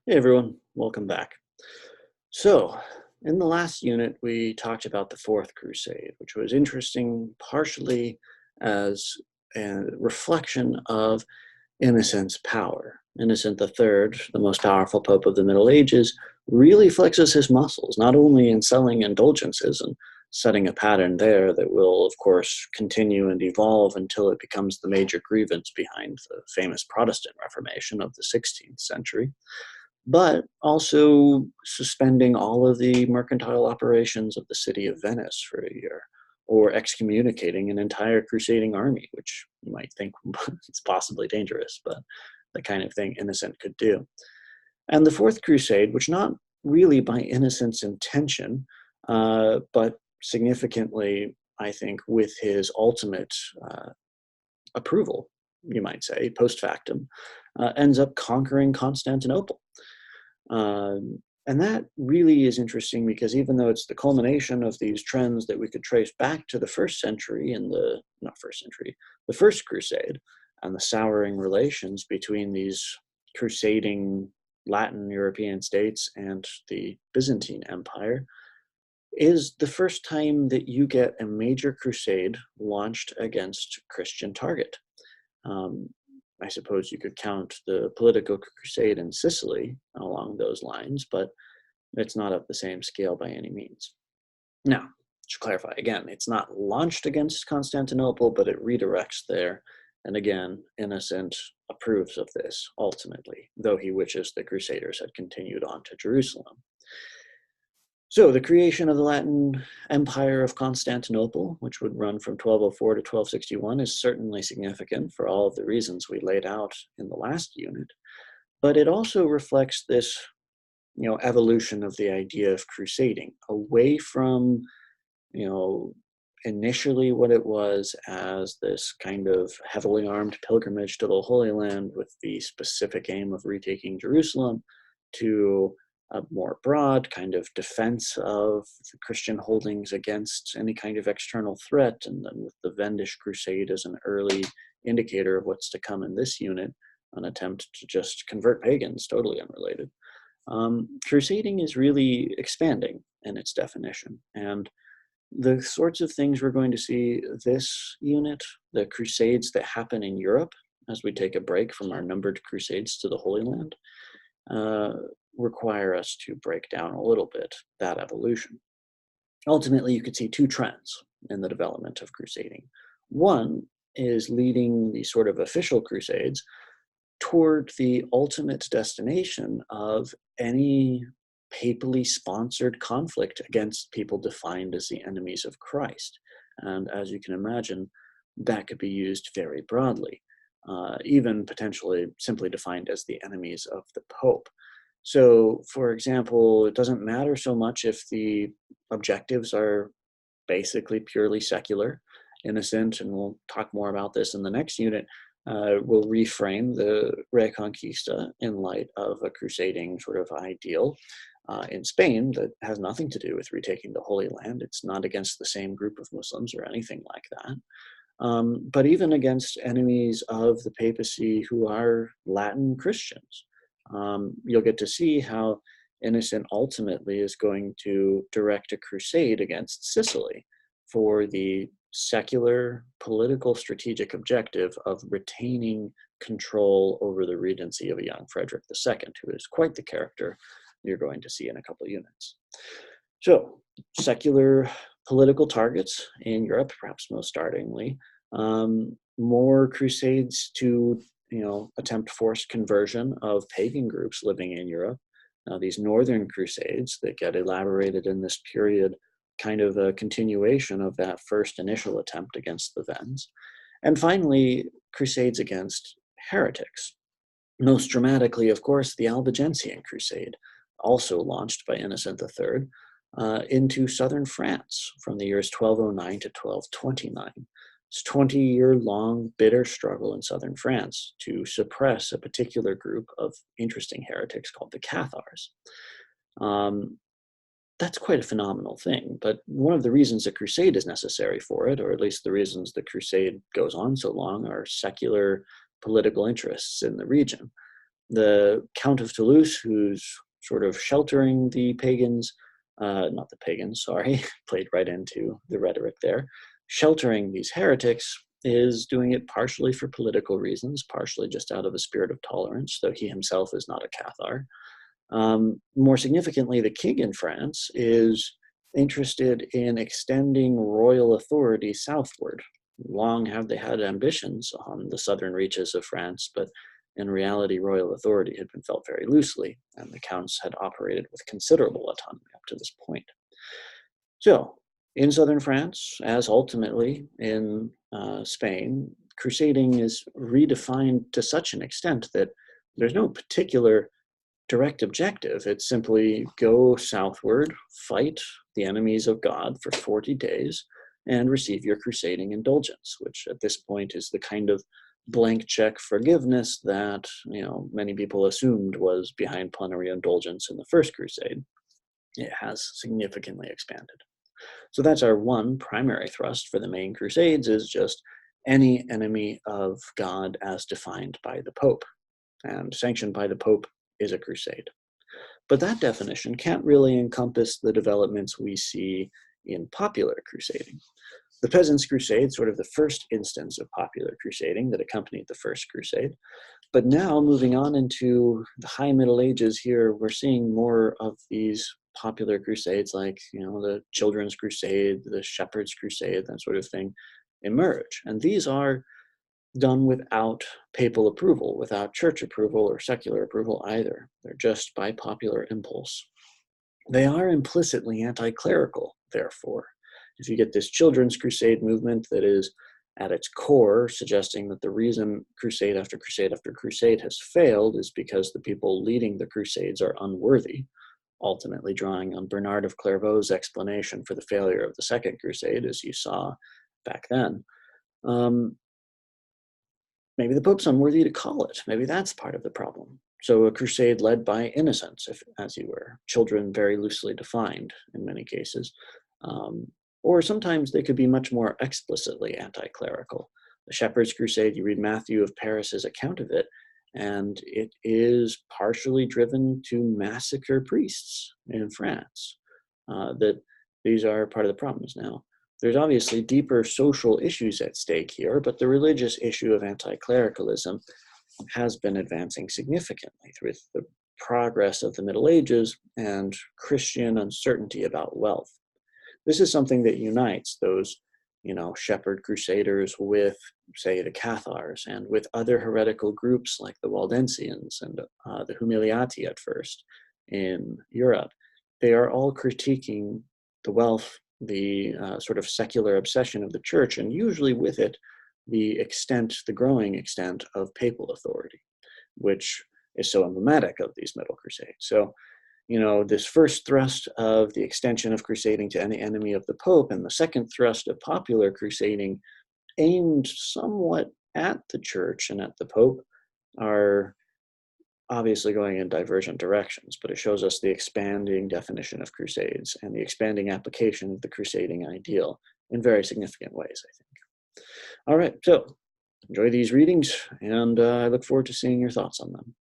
Hey everyone, welcome back. So, in the last unit, we talked about the Fourth Crusade, which was interesting partially as a reflection of Innocent's power. Innocent III, the most powerful pope of the Middle Ages, really flexes his muscles, not only in selling indulgences and setting a pattern there that will, of course, continue and evolve until it becomes the major grievance behind the famous Protestant Reformation of the 16th century, but also suspending all of the mercantile operations of the city of Venice for a year, or excommunicating an entire crusading army, which you might think is possibly dangerous, but the kind of thing Innocent could do. And the Fourth Crusade, which not really by Innocent's intention, but significantly, I think, with his ultimate approval, you might say, post factum, ends up conquering Constantinople. And that really is interesting because even though it's the culmination of these trends that we could trace back to the first century and not first century, the First Crusade, and the souring relations between these crusading Latin European states and the Byzantine Empire, is the first time that you get a major crusade launched against Christian target. Um, I suppose you could count the political crusade in Sicily along those lines, but it's not of the same scale by any means. Now, to clarify again, it's not launched against Constantinople, but it redirects there. And again, Innocent approves of this ultimately, though he wishes the Crusaders had continued on to Jerusalem. So the creation of the Latin Empire of Constantinople, which would run from 1204 to 1261, is certainly significant for all of the reasons we laid out in the last unit. But it also reflects this, evolution of the idea of crusading away from, you know, initially what it was as this kind of heavily armed pilgrimage to the Holy Land with the specific aim of retaking Jerusalem, to a more broad kind of defense of the Christian holdings against any kind of external threat, and then with the Wendish Crusade as an early indicator of what's to come in this unit, an attempt to just convert pagans, totally unrelated. Crusading is really expanding in its definition, and the sorts of things we're going to see this unit, the crusades that happen in Europe as we take a break from our numbered crusades to the Holy Land, uh, require us to break down a little bit that evolution. Ultimately, you could see two trends in the development of crusading. One is leading the sort of official crusades toward the ultimate destination of any papally sponsored conflict against people defined as the enemies of Christ. And as you can imagine, that could be used very broadly, even potentially simply defined as the enemies of the Pope. So, for example, it doesn't matter so much if the objectives are basically purely secular, Innocent, and we'll talk more about this in the next unit, will reframe the Reconquista in light of a crusading sort of ideal in Spain that has nothing to do with retaking the Holy Land. It's not against the same group of Muslims or anything like that. But even against enemies of the papacy who are Latin Christians. You'll get to see how Innocent ultimately is going to direct a crusade against Sicily for the secular political strategic objective of retaining control over the regency of a young Frederick II, who is quite the character you're going to see in a couple of units. So, secular political targets in Europe, perhaps most startlingly, more crusades to attempt forced conversion of pagan groups living in Europe. Now, these northern crusades that get elaborated in this period, kind of a continuation of that first initial attempt against the Wends. And finally, crusades against heretics. Most dramatically, of course, the Albigensian Crusade, also launched by Innocent III, into southern France from the years 1209 to 1229. It's a 20-year-long bitter struggle in southern France to suppress a particular group of interesting heretics called the Cathars. Um, that's quite a phenomenal thing, but one of the reasons a crusade is necessary for it, or at least the reasons the crusade goes on so long, are secular political interests in the region. the Count of Toulouse, who's sort of sheltering the pagans, not the pagans, sorry, played right into the rhetoric there, sheltering these heretics, is doing it partially for political reasons, partially just out of a spirit of tolerance, though he himself is not a Cathar. More significantly, the king in France is interested in extending royal authority southward. Long have they had ambitions on the southern reaches of France, but in reality, royal authority had been felt very loosely, and the counts had operated with considerable autonomy up to this point. So, in southern France, as ultimately in Spain, crusading is redefined to such an extent that there's no particular direct objective. It's simply go southward, fight the enemies of God for 40 days, and receive your crusading indulgence, which at this point is the kind of blank check forgiveness that many people assumed was behind plenary indulgence in the First Crusade. It has significantly expanded. So that's our one primary thrust for the main crusades, is just any enemy of God as defined by the Pope. And sanctioned by the Pope is a crusade. But that definition can't really encompass the developments we see in popular crusading. The Peasants' Crusade, sort of the first instance of popular crusading that accompanied the First Crusade. But now, moving on into the High Middle Ages here, we're seeing more of these popular crusades like, the Children's Crusade, the Shepherd's Crusade, that sort of thing, emerge. And these are done without papal approval, without church approval or secular approval either. They're just by popular impulse. They are implicitly anti-clerical, therefore. If you get this Children's Crusade movement that is at its core suggesting that the reason crusade after crusade after crusade has failed is because the people leading the crusades are unworthy, ultimately drawing on Bernard of Clairvaux's explanation for the failure of the Second Crusade, as you saw back then. Maybe the Pope's unworthy to call it. Maybe that's part of the problem. So a crusade led by innocents, as you were, children very loosely defined in many cases. Or sometimes they could be much more explicitly anti-clerical. The Shepherd's Crusade, you read Matthew of Paris's account of it, and it is partially driven to massacre priests in France. That these are part of the problems now. There's obviously deeper social issues at stake here, but the religious issue of anti-clericalism has been advancing significantly through the progress of the Middle Ages and Christian uncertainty about wealth. This is something that unites those, shepherd crusaders with, say, the Cathars, and with other heretical groups like the Waldensians and the Humiliati at first in Europe. They are all critiquing the wealth, the sort of secular obsession of the church, and usually with it, the growing extent of papal authority, which is so emblematic of these Middle Crusades. So, this first thrust of the extension of crusading to any enemy of the Pope, and the second thrust of popular crusading aimed somewhat at the church and at the Pope, are obviously going in divergent directions, but it shows us the expanding definition of crusades and the expanding application of the crusading ideal in very significant ways, I think. All right, so enjoy these readings, and I look forward to seeing your thoughts on them.